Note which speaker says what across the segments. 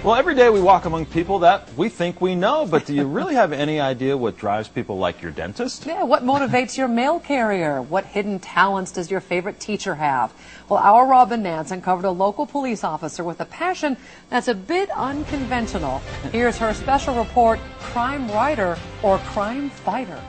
Speaker 1: Well, every day we walk among people that we think we know, but do you really have any idea what drives people like your dentist?
Speaker 2: Yeah, what motivates your mail carrier? What hidden talents does your favorite teacher have? Well, our Robin Nance uncovered a local police officer with a passion that's a bit unconventional. Here's her special report, Crime Writer or Crime Fighter.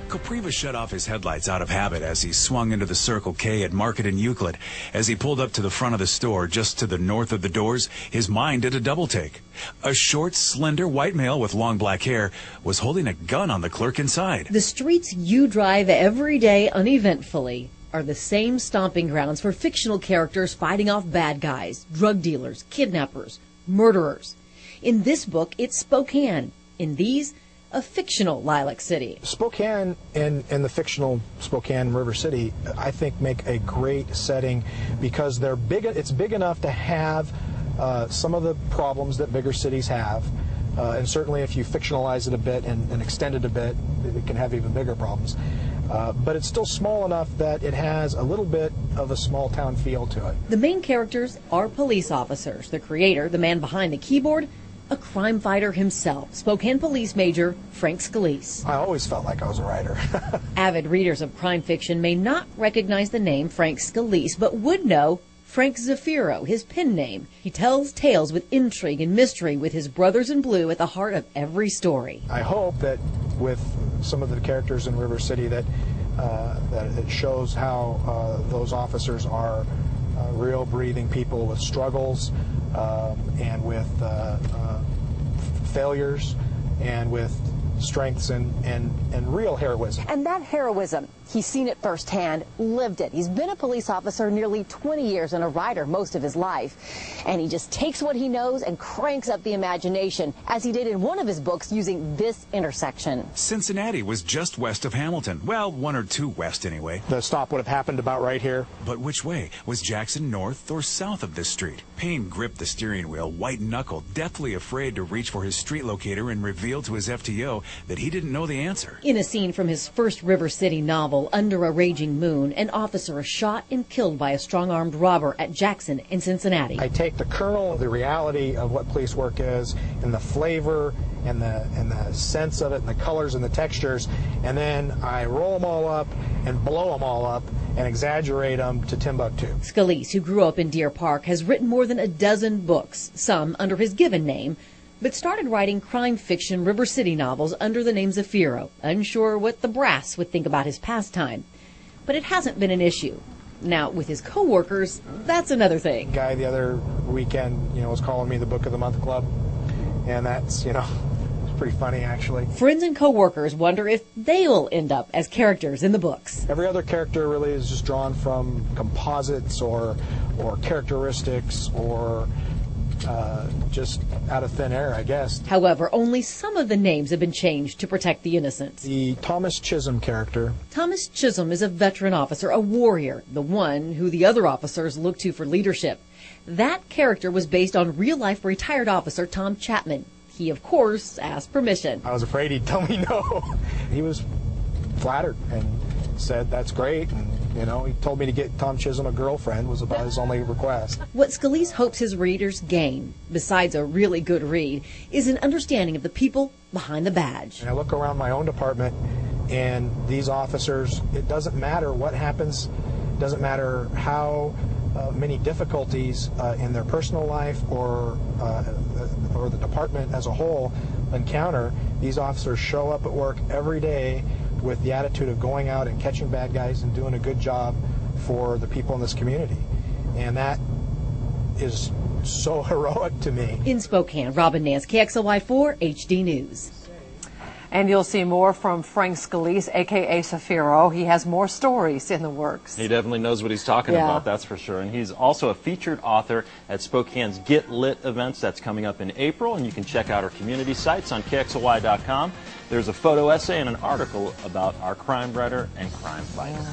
Speaker 3: Kopriva shut off his headlights out of habit as he swung into the Circle K at Market and Euclid. As he pulled up to the front of the store, just to the north of the doors, his mind did a double take. A short, slender white male with long black hair was holding a gun on the clerk inside.
Speaker 4: The streets you drive every day uneventfully are the same stomping grounds for fictional characters fighting off bad guys, drug dealers, kidnappers, murderers. In this book, it's Spokane. In these, a fictional Lilac City.
Speaker 5: Spokane and the fictional Spokane River City, I think, make a great setting because they're big. It's big enough to have some of the problems that bigger cities have, and certainly if you fictionalize it a bit and extend it a bit, it can have even bigger problems. But it's still small enough that it has a little bit of a small town feel to it.
Speaker 4: The main characters are police officers. The creator, the man behind the keyboard, a crime fighter himself, Spokane Police Major Frank Scalise.
Speaker 5: I always felt like I was a writer.
Speaker 4: Avid readers of crime fiction may not recognize the name Frank Scalise, but would know Frank Zafiro, his pen name. He tells tales with intrigue and mystery, with his brothers in blue at the heart of every story.
Speaker 5: I hope that with some of the characters in River City that it shows how those officers are real breathing people with struggles and with failures and with strengths and real heroism.
Speaker 6: And that heroism, he's seen it firsthand, lived it. He's been a police officer nearly 20 years and a writer most of his life. And he just takes what he knows and cranks up the imagination, as he did in one of his books using this intersection.
Speaker 3: Cincinnati was just west of Hamilton. Well, 1 or 2 west anyway.
Speaker 5: The stop would have happened about right here.
Speaker 3: But which way? Was Jackson north or south of this street? Payne gripped the steering wheel, white-knuckled, deathly afraid to reach for his street locator and reveal to his FTO that he didn't know the answer.
Speaker 4: In a scene from his first River City novel, Under a Raging Moon, an officer is shot and killed by a strong-armed robber at Jackson in Cincinnati.
Speaker 5: I take the kernel of the reality of what police work is and the flavor and the sense of it and the colors and the textures, and then I roll them all up and blow them all up and exaggerate them to Timbuktu.
Speaker 4: Scalise, who grew up in Deer Park, has written more than a dozen books, some under his given name, but started writing crime fiction River City novels under the name Zafiro, unsure what the brass would think about his pastime. But it hasn't been an issue. Now, with his co-workers, that's another thing.
Speaker 5: The guy the other weekend, was calling me the Book of the Month Club, and that's, it's pretty funny, actually.
Speaker 4: Friends and co-workers wonder if they'll end up as characters in the books.
Speaker 5: Every other character really is just drawn from composites or characteristics or just out of thin air, I guess.
Speaker 4: However, only some of the names have been changed to protect the innocents.
Speaker 5: The Thomas Chisholm character.
Speaker 4: Thomas Chisholm is a veteran officer, a warrior, the one who the other officers look to for leadership. That character was based on real-life retired officer Tom Chapman. He, of course, asked permission.
Speaker 5: I was afraid he'd tell me no. He was flattered and said, that's great, and he told me to get Tom Chisholm a girlfriend was about his only request.
Speaker 4: What Scalise hopes his readers gain, besides a really good read, is an understanding of the people behind the badge.
Speaker 5: And I look around my own department, and these officers, it doesn't matter what happens, it doesn't matter how many difficulties in their personal life or the department as a whole encounter, these officers show up at work every day with the attitude of going out and catching bad guys and doing a good job for the people in this community. And that is so heroic to me.
Speaker 4: In Spokane, Robin Nance, KXLY4 HD News.
Speaker 2: And you'll see more from Frank Scalise, a.k.a. Zafiro. He has more stories in the works.
Speaker 1: He definitely knows what he's talking about, that's for sure. And he's also a featured author at Spokane's Get Lit events. That's coming up in April, and you can check out our community sites on KXLY.com. There's a photo essay and an article about our crime writer and crime fighter.